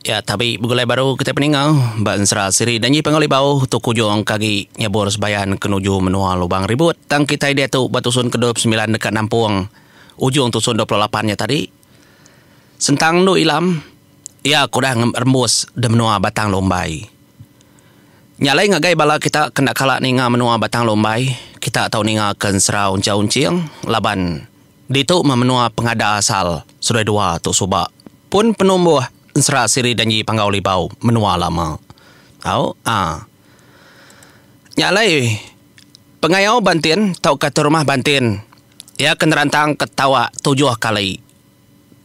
Ya, tapi begulai baru kita peninggal Ban Serah Siri dan pengali bau tu kujung kaki nyabur sebayan kenuju menua lubang ribut. Tang kita dia tu batusun ke-29 dekat Nampung. Ujung tusun 28-nya tadi. Sentang nu ilam. Ya, aku dah rembus de menua batang lombai. Nyalai ngagai bala kita kena kalak ninga menua batang lombai. Kita tahu ninga ken serau uncang-uncing laban. Ditu memenua pengada asal. Sudah dua tu subak. Pun penumbuh Serah Siri dan panggau libau menua lama. Nyalai pengayau Bantin tau kata rumah Bantin. Ya kenerantang ketawa 7 kali.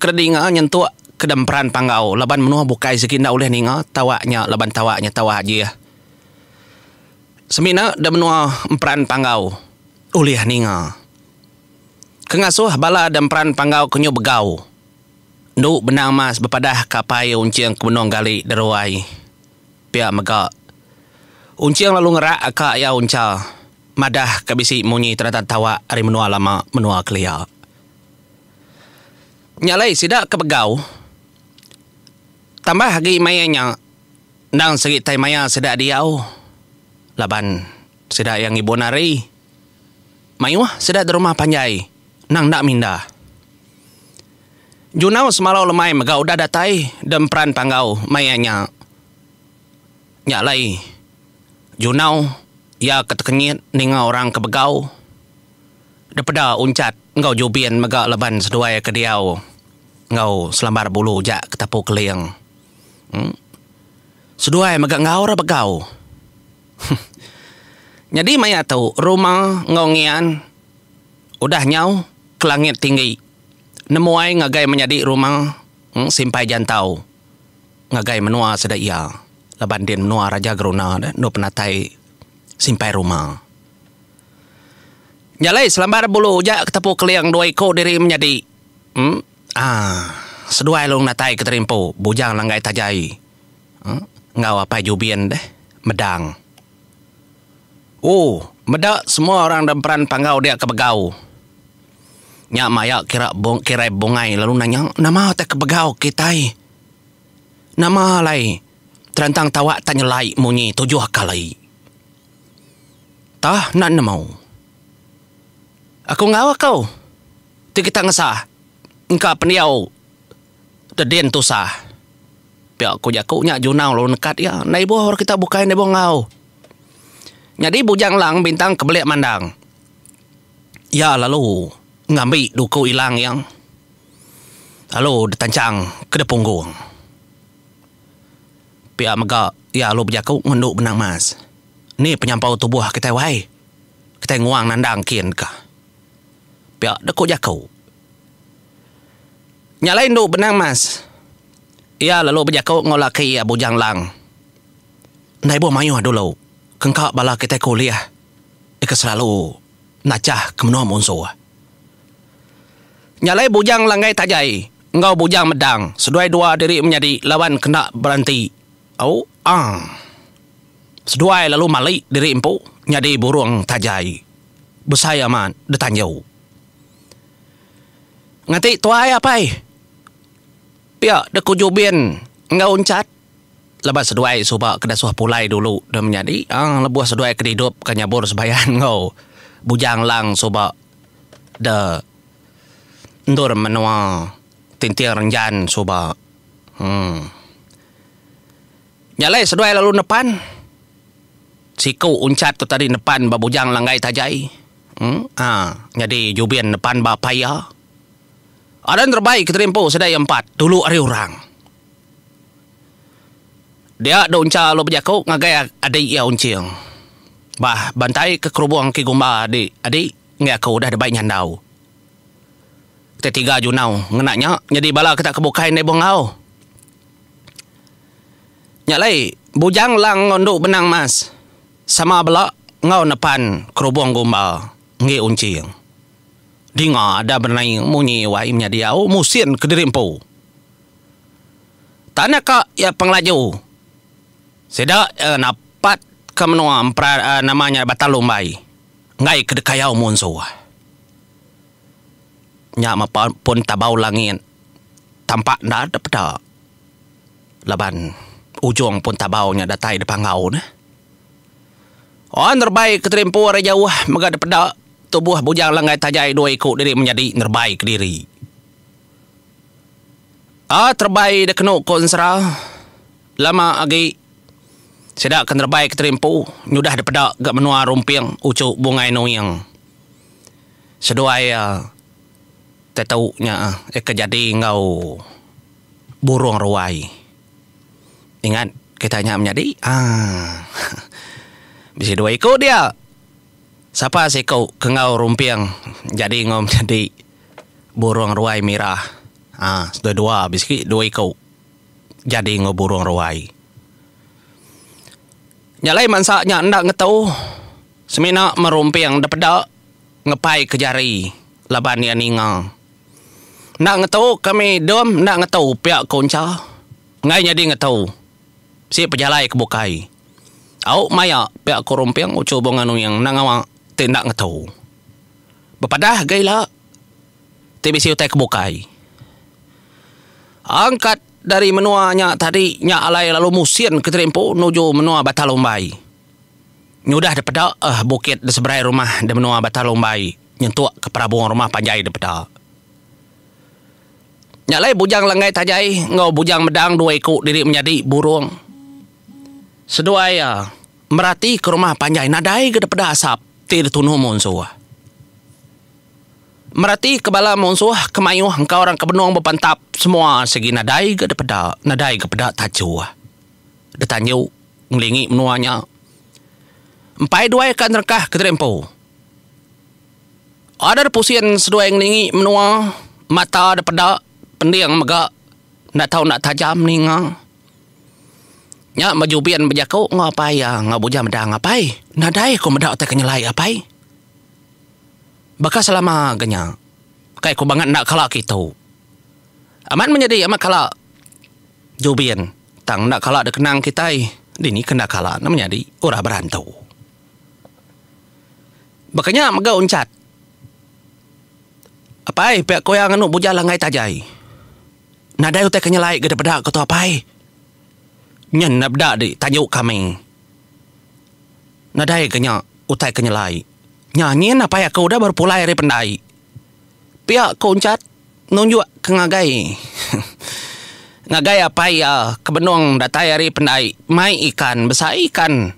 Kredinga nyentuh kedemperan panggau laban menua bukai sekinda oleh ninga tawaknya laban tawaknya tawa aja. Semina da menua emperan panggau oleh ninga. Kengasuh bala demperan panggau kenyu begau. Nduk benang mas berpadah kapai unciang kemenong gali deruai. Pia megak. Unciang lalu ngerak akak ya uncal. Madah kabisi munyi ternyata tawa hari menua lama menua kelia. Nyalai sidak kebegau. Tambah lagi mayanya. Nang segi tai maya sidak diau. Laban sidak yang ibu nari. Mayuah sidak di rumah panjai. Nang nak mindah. Junau semalau lemai megau dah datai dan peran panggau mayanya. Nyalai. Junau ya ketekenyit ninga orang kebegau. Daripada uncat ngau jubian megak leban seduai ke diau. Ngau selambar bulu jak ketapu keliang. Seduai megak ngau ora begau. Jadi maya tahu rumah ngau ngian udah nyau ke langit tinggi. Nemuai ngagai menjadi rumah simpai jantau. Ngagai menua sedai ia. Laban din menua Raja Geruna no penatai simpai rumah. Nyalai selambar bulu jak ketapu keliang 2 ekor diri menjadi. Seduai long natai keterimpu. Bujang langgai tajai. Ngau apa jubian deh. Medang. Medak semua orang dan peran panggau dia kebegau. Nyak maya kira bungai lalu nanya, nama tak kebegau kitai. Nama lai. Terantang tawak tanya lai munyi 7 kali. Tah nak namau. Aku ngawa kau. Ti kita ngesah. Engkau peniau. Dedin tu sah. Pihak aku jaku nyak junau lalu nekat ya. Nai buah orang kita bukain nebo ngau. Jadi bujang lang bintang kebelik mandang. Ya lalu. Ngambil duku hilang yang. Lalu ditancang ke punggung. Pihak megak. Ya lalu berjaku ngenduk benang mas. Ni penyampau tubuh kita wahai. Kita nguang nandang kian kah. Pihak dekuk jaku. Nyalain duk benang mas. Ya lalu berjaku ngolaki ya bujang lang. Nai buah mayuh dulu. Kengkak bala kita kuliah. Ika selalu nacah kemenua musuh. Nyalai bujang langgai tajai. Engkau bujang medang. Seduai 2 diri menjadi lawan kena berhenti. Seduai lalu malik diri empu. Nyadi burung tajai. Besaya man detanjau. Ngati tuai apai. Pihak dekujubian. Engkau uncat. Lepas seduai subak kena suah pulai dulu. Dan menjadi. Lebuah seduai kedidup. Kanyabur sebayan engkau. Bujang lang subak. Ndur menua tintir renjan subak. Nyalai seduai lalu nepan. Siku uncat tu tadi nepan babujang langgai tajai. Jadi jubian nepan bapaya. Ada yang terbaik keterimpu sedai 4. Dulu hari orang. Dia ada unca lo berjaku ngagai adik ia unciang. Bah bantai ke kerubung ki gumba adik. Adik nggak aku udah ada baik nyandau. Kita 3 junau ngenaknya jadi bala kita kebukain nebo ngau. Nyalai bujang lang ngonduk benang mas. Sama bala ngau nepan kerubung gumba ngi unciang. Dinga ada bernai munyi wai menjadi au musin kedirimpu. Tanah ka ya penglaju. Sedak napat ke menua namanya batal lumbai. Ngai kedekayau munsuh. Nya pun tabau langit. Tampak ndak ada peda. laban ujung pun tabaunya datai depan ngau na. Nerbaik ke tempoh arah jauh maga depada tubuh bujang langai tajai 2 ekor diri menjadi nerbaik ke diri. Terbaik dah kena konsra lama agi sedak ke nerbaik ke tempoh nyudah depada gak menua rumpiang ucuk bungai noyang. Seduai tetaunya kejadi ngau burung ruai. Ingat kitanya menjadi bisa 2 ekor dia. Siapa sih kau kengau rumpiang jadi ngau menjadi burung ruai merah. Sudah 2 biski 2 ekor jadi ngau burung ruai. Nyalai mansaknya ndak ngetau semina merumpiang dapeda ngepai ke jari laban ya ninga. Ndak ngetau kami dom ndak ngetau pihak konca. Ngai jadi ngetau si pejalai ke bukai. Au maya pihak korumpiang ucu bonganu yang nangawa tindak ngetau. Bepadah gaila TBC utai ke bukai. Angkat dari menuanya tadi nya alai lalu musian ke tempo nuju menua Batalombai. Nyudah daripada bukit di seberai rumah di menua Batalombai nyentuh ke perabungan rumah Panjai daripada. Nyalai bujang lengai tajai ngau bujang medang 2 ekor diri menjadi burung. Seduai merati ke rumah Panjai nadai ke daripada asap tidak tunuh monsuh. Merati ke bala monsuh kemayuh engkau orang kebenuang berpantap semua segi nadai ke pada tacu. Detanyu ngelingi menuanya. Empai 2 kan rekah ke tempo. Ada pusian seduai ngelingi menua mata daripada pendiang megak nak tahu nak tajam ni nga. Nya majubian berjakau ngapai ngabujam medang ngapai. Nadai ko medak tak kenyelai apai. Baka selama genya. Kai ko bangat nak kala kita. Aman menjadi amat kala jubian tang nak kala de kenang kita. Dini kena kala nak menjadi ora berantau. Bakanya mega uncat. Apai pihak ko yang anu bujang langai tajai. Nadai utai kenyelai ke daripada kau tu apai. Nyen nabda di tajuk kami. Nadai kenya utai kenyelai. Nyanyian apa ya kau dah berpulai dari pendai. Pihak kau uncat nunjuk ke ngagai. Ngagai apa ya kebenuang datai dari pendai. Mai ikan, besar ikan.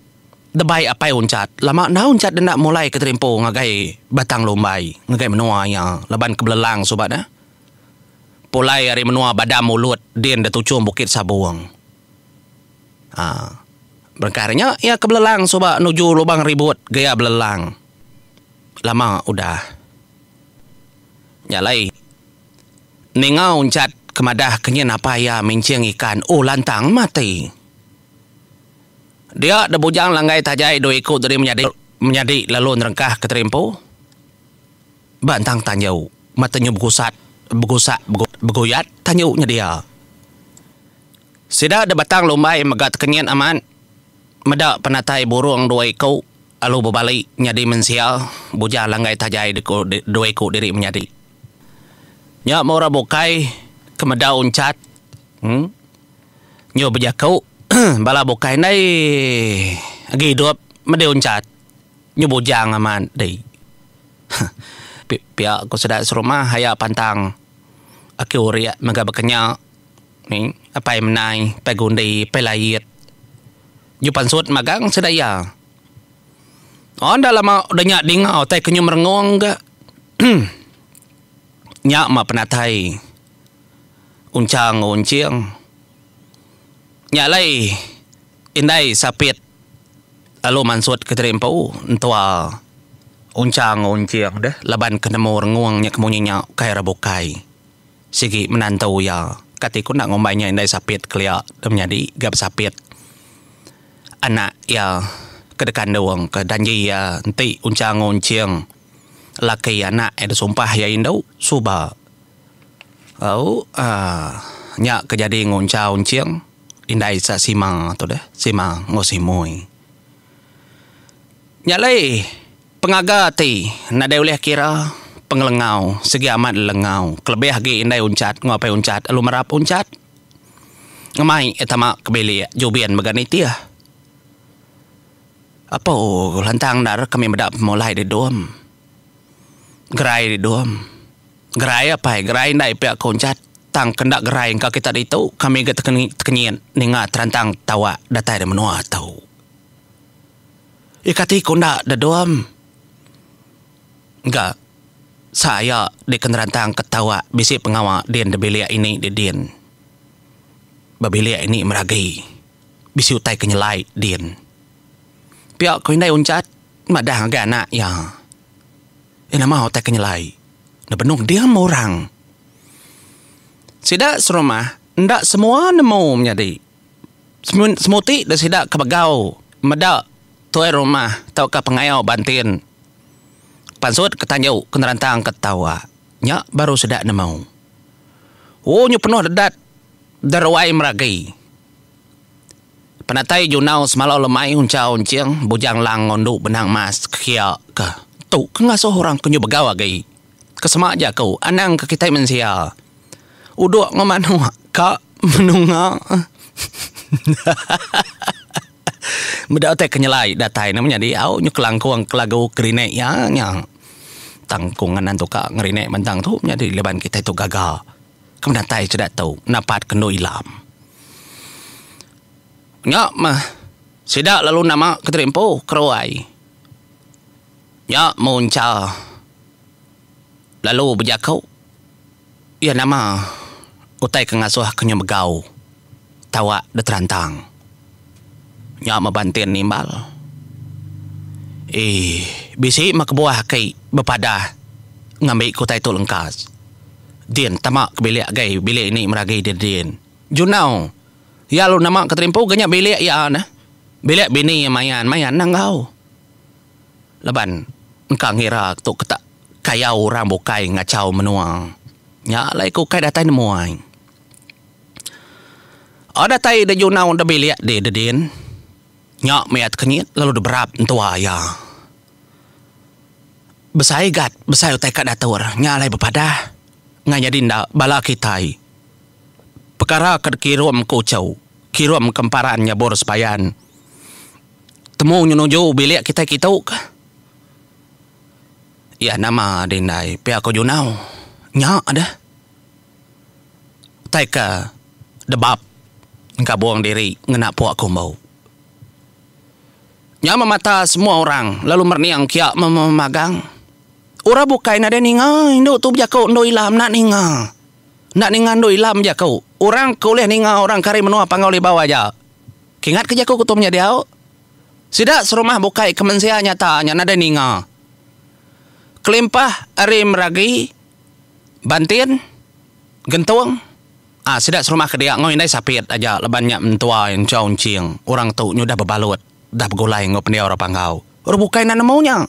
Debai apa uncat. Lama dah uncat dan nak mulai ke terimpo ngagai batang lombai. Ngagai menua ya. Leban ke belelang sobat dah. Pulai dari menua badam mulut din da tucung bukit Sabuang. Berkaranya ya ke belelang sobat nuju lubang ribut gaya belelang. Lama udah. Nyalai. Ningau uncat kemadah kenyen apa ya mencing ikan. Lantang mati. Dia da bujang langgai tajai 2 ekor dari menjadi lalu nerengkah ke terimpo. Bantang tanyau. Matanya begoyat tanyuknya dia. Sida ada batang lombai megat kenyan aman. Medak penatai burung 2 ekor. Alu berbalik nyadi mensial. Bujang langgai tajai 2 ekor diri menjadi. Nyak mora bukai kemeda uncat. Nyo berjakau. Bala bukai nai agi hidup mede uncat. Nyo bujang aman deh. Pihak ko sedar serumah haya pantang. Aki uriak mega bekenya ni apa yang menai pagundi pelayit. Jupan sud magang sedaya. Anda lama udah nyak dingau tai kenyum merengong ga. Nyak ma penatai. Uncang unciang. Nyak lai indai sapit. Alu mansud ke terimpo entua uncang unciang dah laban kenemu renguang nyak kemunyinya kai rabukai. Sigi menantau ya. Katiku nak ngombainya indai sapit kelia dan menjadi gap sapit. Anak ya kedekan doang ke danji ya nanti uncang unciang. Laki anak ada sumpah ya indau suba. Nyak kejadi nguncang unciang. Indai sa simang tu dah. Simang ngosimoi. Nyak lai pengaga ti nak oleh kira pengelengau segi amat lengau kelebih lagi indai uncat ngapai uncat alu merap uncat ngamai etama kebeli jubian maganiti ah. Apa lantang dar kami medap mulai di dom. Gerai di dom. Gerai apa? Gerai nai pihak koncat tang kendak gerai engkau kita itu kami get tekenyian ninga terantang tawa datai de menua tahu. Ikati kondak de dom. Enggak. Saya di kenderantang ketawa bisi pengawa dian de belia ini di dian. Babilia ini meragai. Bisi utai kenyelai dian. Pihak kau indai uncat madah gana ya. Ina mau utai kenyelai. Na benung dia orang. Sidak serumah ndak semua nemu menjadi. Semuti dah sidak kebagau. Medak tuai rumah tau ka pengayau bantin. Pansut ketanjau kenderantang ketawa. Nya baru sedak nemu. Oh nyu penuh dedat. Darwai meragai. Penatai junau semalau lemai uncau unciang bujang lang ngondu benang mas kia ke. Tu kengasuh orang kenyu begawa gai. Kesemak aja kau anang ke kita mensia. Uduk ngomanu ka menunga. Mudah otak kenyelai datai namanya di au nyu kelangkuang kelagu kerine ya nya. Tangkungan nantu ka ngerine mentang tu nya di leban kita itu gagal. Kemudian tai cedak tahu napat kendo ilam. Nya mah sidak lalu nama keterimpo keruai. Nya muncul. Lalu berjakau. Ya nama utai kengasuh kenyo begau. Tawa de terantang. Nya mabantin nimbal. Bisi mak buah kai bepadah ngambil kutai tu lengkas. Dian tamak ke bilik gai bilik ini meragai dian. Junau. Ya lu nama keterimpu ganyak bilik ya nah. Bilik bini mayan nang kau. Leban engkau ngira tu ketak kayau orang bukai ngacau menuang. Ya lai ku kai datai nemuai. Datai de junau de bilik de dian. Nya meat kenyit lalu de berap entua ya. Besai gat, besai utai kat datur. Nya lai bepadah. Nganya dinda bala kitai. Perkara kirum kucau, kirum kemparannya boros bayan. Temu nyunuju bilik kita ka. Ya nama dindai pihak ko junau. Nya ada. Taika debab engkau buang diri ngena puak kumbau. Nya memata semua orang lalu merniang kia memagang. Ora bukai nade ninga, indo tu jakau ndo ilam nak ninga. Nak ninga ndo ilam jakau. Orang kuliah ninga orang kari menua pangau li bawah aja. Kingat ke jakau kutumnya dia. Sidak serumah bukai kemensia nyata nya nade ninga. Kelimpah ari meragi bantin gentung. Sidak serumah ke dia ngoi ndai sapit aja lebannya mentua yang caun cieng. Orang tu nyudah bebalut, dah begulai ngop dia orang pangau. Ora bukai na nemaunya.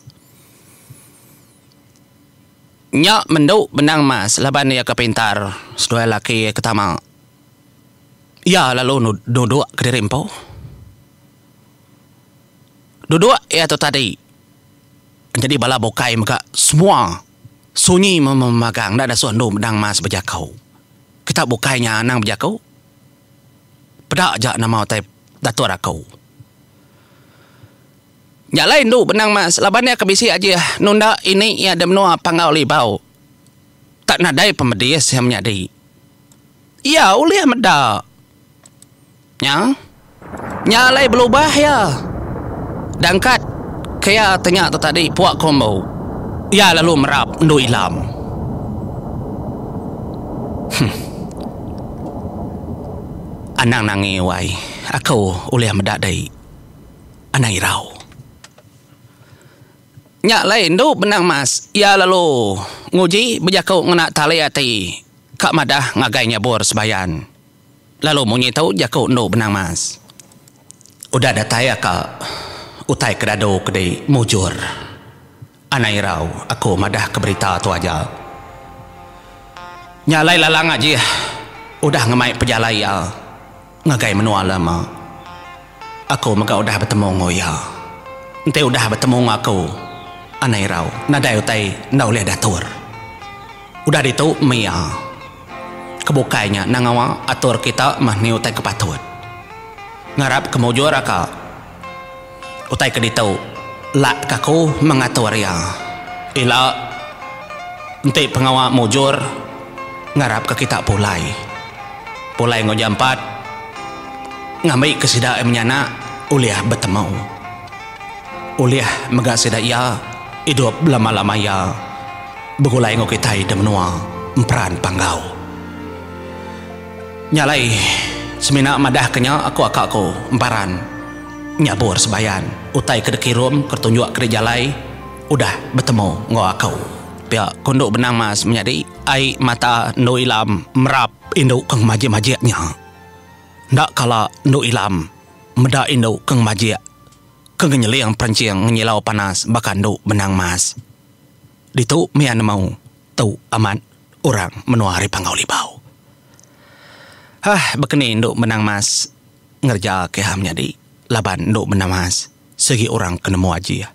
Nya menduk benang mas laban dia kepintar sedua laki ketama. Ya lalu duduk ke dirimpo. Duduk ya tu tadi. Jadi bala bokai muka semua sunyi memagang dah ada suandu benang mas berjakau. Kita bokainya nang berjakau. Pedak jak nama tai datur akau. Ya lain tu benang mas labannya kebisi aja nunda ini ya ada menua pangau libau tak nadai pemedias yang menyadi iya uliah meda nya lai berubah ya dangkat kaya tanya tu tadi puak kombo ya lalu merap ndu ilam anang nangi wai aku uliah meda dai anang irau. Nya lain tu benang mas. Ya lalu nguji berjakau ngena tali ati. Kak madah ngagainya bor sebayan. Lalu munyi tahu jakau ndo benang mas. Udah datai ka utai kedado kedai mujur. Anai rau aku madah keberita tu aja. Nya lai lalang aja. Udah ngemai pejalai ya. Ngagai menua lama. Aku mega udah bertemu ngoya. Ente udah bertemu aku. Anai rau nadai utai nau leh datur. Udah itu Mia. Kebukainya nangawa atur kita mah ni utai kepatut. Ngarap kemujur aka. Utai keditau. Lak kaku mengatur ya. Ila enti pengawa mujur ngarap ke kita pulai. Pulai ngojampat. Ngambil kesida emnyana uliah bertemu. Uliah megasida ya hidup lama-lama ya. Begulai ngokitai demenua emperan panggau. Nyalai semina madah kenya aku akakku emparan nyabur sebayan utai kedeki rum kertunjuk kerjalai udah bertemu ngo aku pihak konduk benang mas menjadi ai mata no ilam merap induk keng majik-majiknya ndak kala no ilam meda induk keng majik keng nyeliang perencing nyilau panas bahkan nduk benang mas ditu mian mau tau aman orang menuari panggau libau. Bekeni nduk benang mas ngerja kehamnya di laban nduk benang mas segi orang kenemu aja.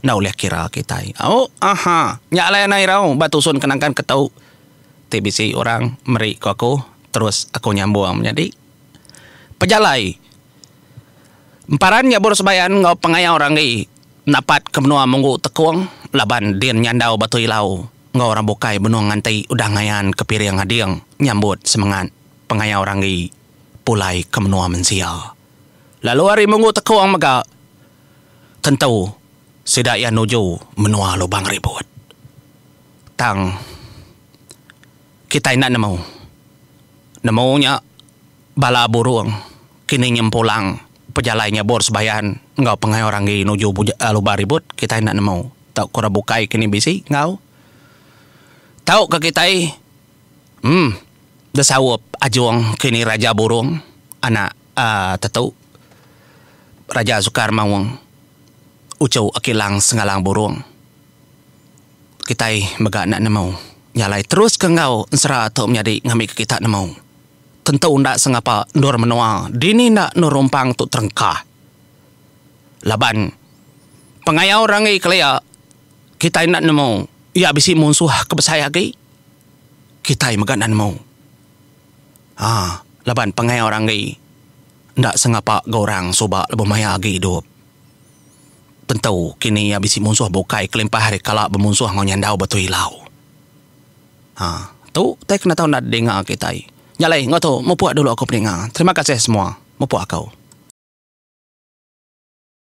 Nau lihat kira kita. Nyalai nai rau batusun kenangkan ketau. TBC orang meri ku aku terus aku nyambung menjadi pejalai. Emparan nyabur sebayan ngau pengaya orang ni napat kemenua munggu tekuang laban din nyandau batu ilau ngau orang bukai benua ngantai udah ngayan kepiring hadiang nyambut semangat pengaya orang ni pulai kemenua mensia. Lalu hari munggu tekuang maka tentu sidak yang nuju menua lubang ribut. Tang kita nak nemunya bala burung kini nyempulang pejalainya bor sebayan ngau pengai orang gi nuju lubang ribut kita nak nemu tak kura bukai kini bisi ngau tahu ke kita desawup ajuang kini raja burung anak tetu Raja Sukar Mawang ucau akilang sengalang burung kitai mega nak nemu nyalai terus ke ngau ensera atau menjadi ngambil ke kita nemu tentu ndak sengapa nur menua dini ndak nurumpang tu terengkah laban pengaya orang ni kelaya kita nak nemu ya bisi musuh kebesaya gi kita mega nak nemu laban pengaya orang ni ndak sengapa gorang soba lebih maya agi hidup. Tentu kini ya bisi musuh bukai kelimpah hari kala bermusuh ngonyandau batu ilau. Tu tak kena tahu nak dengar kita. Nyalai ngau tu mau puak dulu aku pendengar. Terima kasih semua. Mau puak kau.